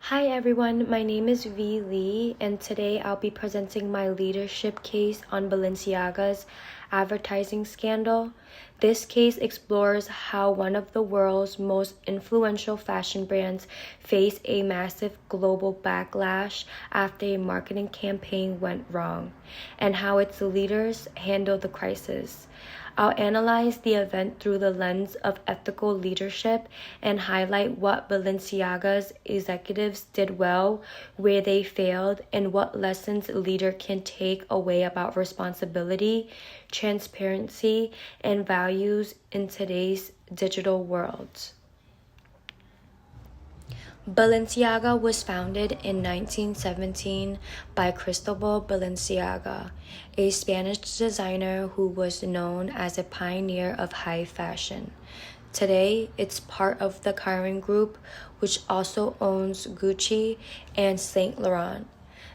Hi everyone, my name is V. Lee, and today I'll be presenting my leadership case on Balenciaga's advertising scandal. This case explores how one of the world's most influential fashion brands faced a massive global backlash after a marketing campaign went wrong, and how its leaders handled the crisis. I'll analyze the event through the lens of ethical leadership and highlight what Balenciaga's executives did well, where they failed, and what lessons a leader can take away about responsibility, transparency, and values in today's digital world. Balenciaga was founded in 1917 by Cristobal Balenciaga, a Spanish designer who was known as a pioneer of high fashion. Today, it's part of the Kering Group, which also owns Gucci and Saint Laurent.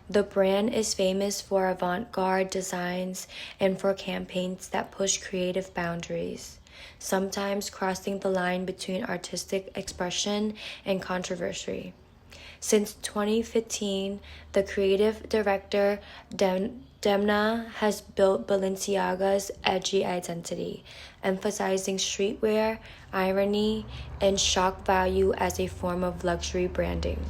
The brand is famous for avant-garde designs and for campaigns that push creative boundaries, sometimes crossing the line between artistic expression and controversy. Since 2015, the creative director Demna has built Balenciaga's edgy identity, emphasizing streetwear, irony, and shock value as a form of luxury branding.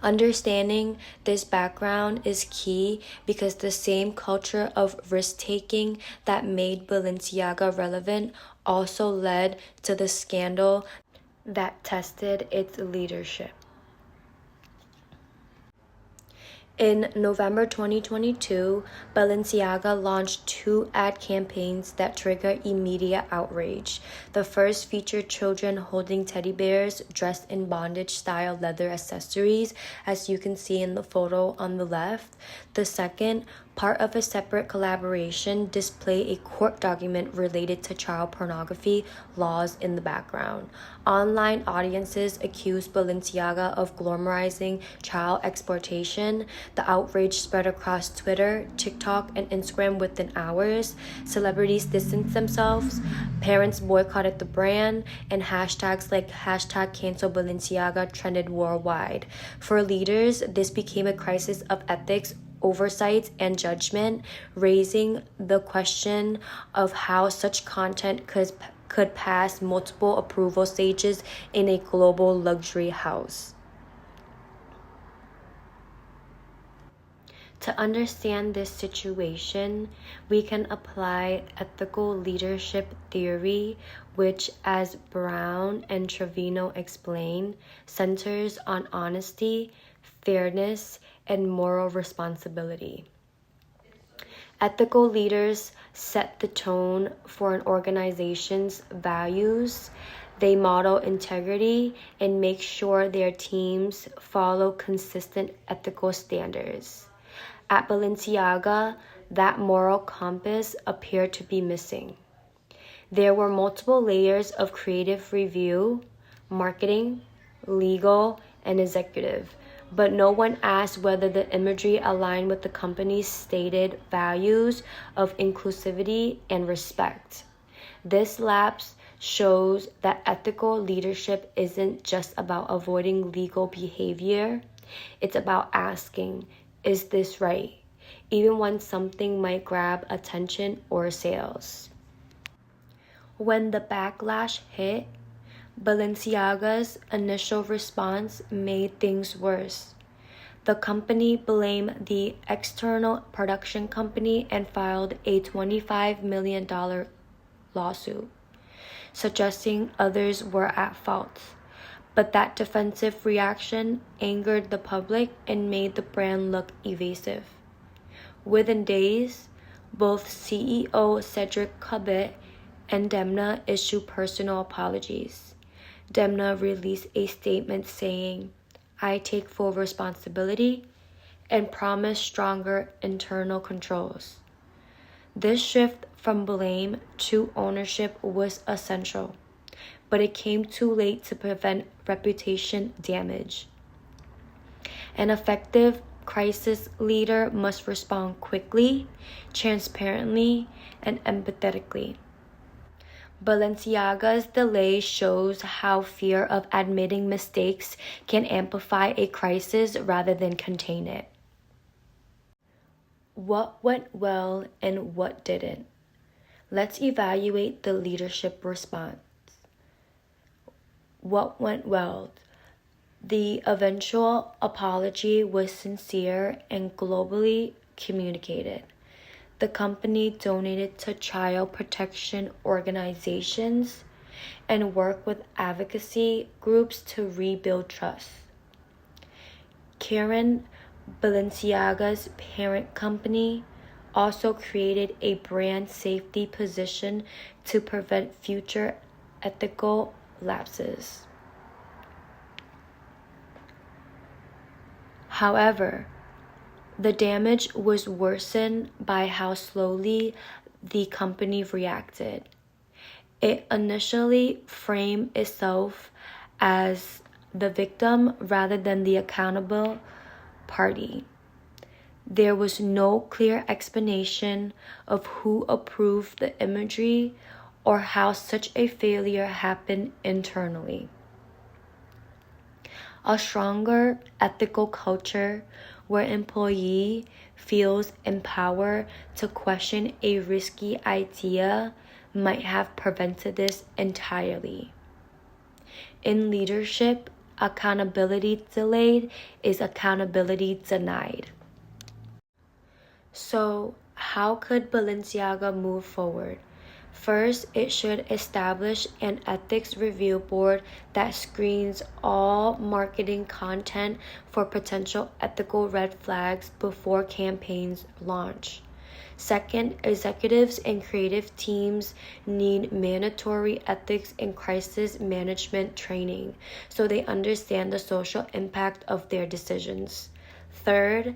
Understanding this background is key because the same culture of risk-taking that made Balenciaga relevant also led to the scandal that tested its leadership. In November 2022, Balenciaga launched two ad campaigns that triggered immediate outrage. The first featured children holding teddy bears dressed in bondage-style leather accessories, as you can see in the photo on the left. The second, part of a separate collaboration, displayed a court document related to child pornography laws in the background. Online audiences accused Balenciaga of glamorizing child exploitation. The outrage spread across Twitter, TikTok, and Instagram within hours. Celebrities distanced themselves, parents boycotted the brand, and hashtags like #CancelBalenciaga trended worldwide. For leaders, this became a crisis of ethics, oversight, and judgment, raising the question of how such content could pass multiple approval stages in a global luxury house. To understand this situation, we can apply ethical leadership theory, which, as Brown and Trevino explain, centers on honesty, fairness, and moral responsibility. Ethical leaders set the tone for an organization's values. They model integrity and make sure their teams follow consistent ethical standards. At Balenciaga, that moral compass appeared to be missing. There were multiple layers of creative review, marketing, legal, and executive, but no one asked whether the imagery aligned with the company's stated values of inclusivity and respect. This lapse shows that ethical leadership isn't just about avoiding legal behavior. It's about asking, is this right? Even when something might grab attention or sales. When the backlash hit, Balenciaga's initial response made things worse. The company blamed the external production company and filed a $25 million lawsuit, suggesting others were at fault. But that defensive reaction angered the public and made the brand look evasive. Within days, both CEO Cedric Cabot and Demna issued personal apologies. Demna released a statement saying, "I take full responsibility," and promised stronger internal controls. This shift from blame to ownership was essential, but it came too late to prevent reputation damage. An effective crisis leader must respond quickly, transparently, and empathetically. Balenciaga's delay shows how fear of admitting mistakes can amplify a crisis rather than contain it. What went well and what didn't? Let's evaluate the leadership response. What went well? The eventual apology was sincere and globally communicated. The company donated to child protection organizations and worked with advocacy groups to rebuild trust. Karen, Balenciaga's parent company, also created a brand safety position to prevent future ethical lapses. However, the damage was worsened by how slowly the company reacted. It initially framed itself as the victim rather than the accountable party. There was no clear explanation of who approved the imagery or how such a failure happened internally. A stronger ethical culture where employee feels empowered to question a risky idea might have prevented this entirely. In leadership, accountability delayed is accountability denied. So, how could Balenciaga move forward? First, it should establish an ethics review board that screens all marketing content for potential ethical red flags before campaigns launch. Second, executives and creative teams need mandatory ethics and crisis management training so they understand the social impact of their decisions. Third,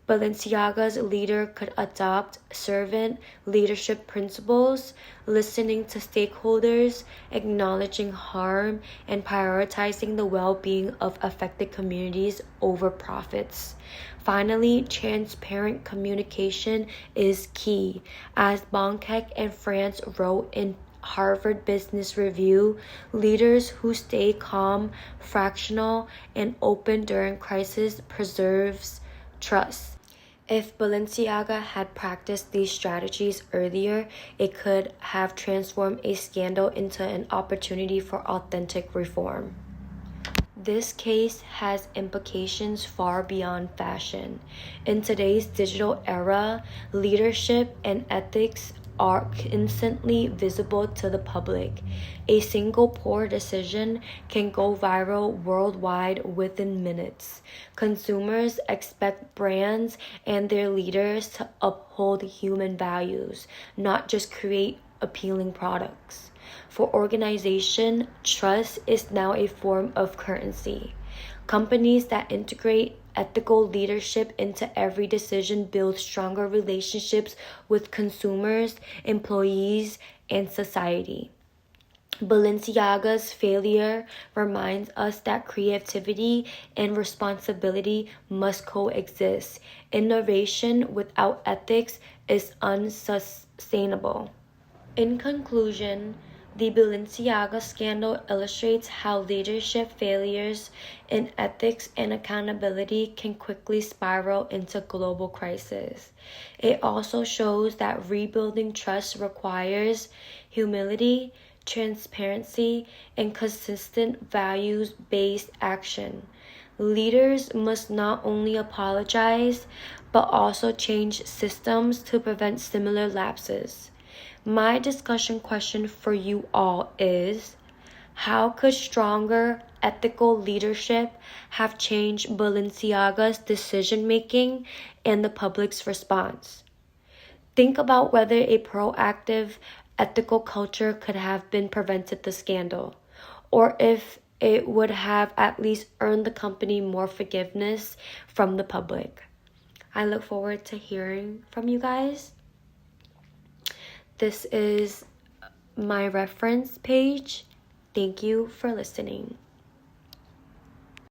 Balenciaga's leader could adopt servant leadership principles, listening to stakeholders, acknowledging harm, and prioritizing the well-being of affected communities over profits. Finally, transparent communication is key. As Bangkok and France wrote in Harvard Business Review, leaders who stay calm, fractional, and open during crisis preserves trust. If Balenciaga had practiced these strategies earlier, it could have transformed a scandal into an opportunity for authentic reform. This case has implications far beyond fashion. In today's digital era, leadership and ethics are instantly visible to the public. A single poor decision can go viral worldwide within minutes. Consumers expect brands and their leaders to uphold human values, not just create appealing products. For organization, trust is now a form of currency. Companies that integrate ethical leadership into every decision build stronger relationships with consumers, employees, and society. Balenciaga's failure reminds us that creativity and responsibility must coexist. Innovation without ethics is unsustainable. In conclusion, the Balenciaga scandal illustrates how leadership failures in ethics and accountability can quickly spiral into global crisis. It also shows that rebuilding trust requires humility, transparency, and consistent values-based action. Leaders must not only apologize, but also change systems to prevent similar lapses. My discussion question for you all is, how could stronger ethical leadership have changed Balenciaga's decision-making and the public's response? Think about whether a proactive ethical culture could have been prevented the scandal, or if it would have at least earned the company more forgiveness from the public. I look forward to hearing from you guys. This is my reference page. Thank you for listening.